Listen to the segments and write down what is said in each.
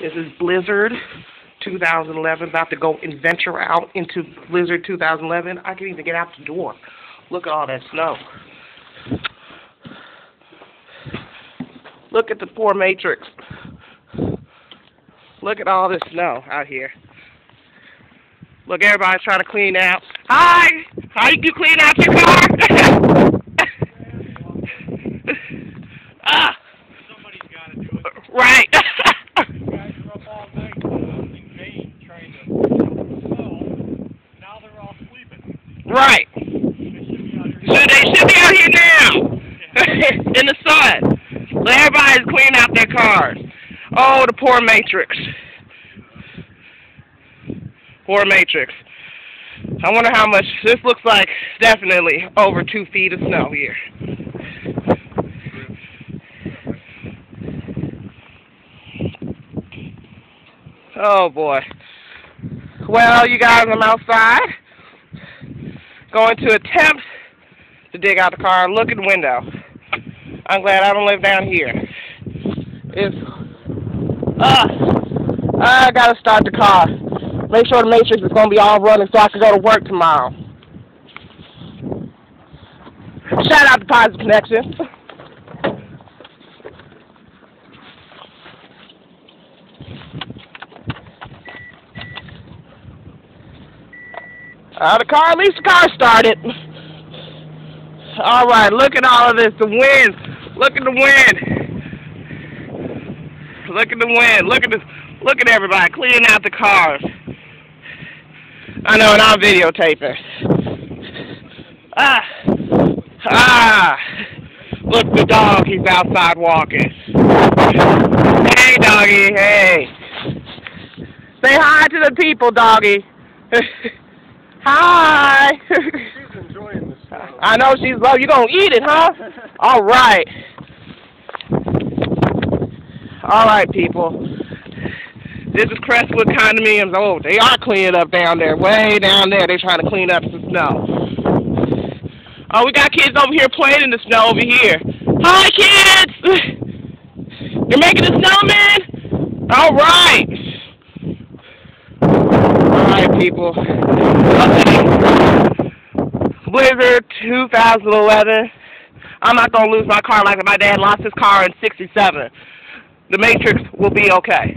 This is Blizzard 2011. About to go and venture out into Blizzard 2011. I can't even get out the door. Look at all that snow. Look at the poor Matrix. Look at all this snow out here. Look, everybody's trying to clean out. Hi! How you clean out your car? Somebody's got to do it. Right. You guys are up all night in vain trying to snow. Now they're all sleeping. Right. They should be out here now. In the sun. Let everybody clean out their cars. Oh, the poor Matrix. Poor Matrix. I wonder how much. This looks like definitely over 2 feet of snow here. Oh boy. Well, you guys, I'm outside. Going to attempt to dig out the car. Look at the window. I'm glad I don't live down here. I gotta start the car. Make sure the Matrix is gonna be all running so I can go to work tomorrow. Shout out to Positive Connection. At least the car started. All right, look at all of this. The wind. Look at the wind. Look at the wind. Look at everybody cleaning out the cars. I know, and I'm videotaping. Look, the dog. He's outside walking. Hey, doggy. Hey. Say hi to the people, doggy. Hi. She's enjoying this snow. I know she's low. You gonna eat it, huh? All right. All right, people. This is Crestwood Condominiums. Oh, they are cleaning up down there. Way down there. They're trying to clean up some snow. Oh, we got kids over here playing in the snow over here. Hi, kids. You're making a snowman? All right. All right, people. Okay. Blizzard 2011. I'm not going to lose my car like my dad lost his car in '67. The Matrix will be okay.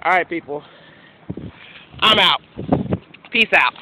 All right, people. I'm out. Peace out.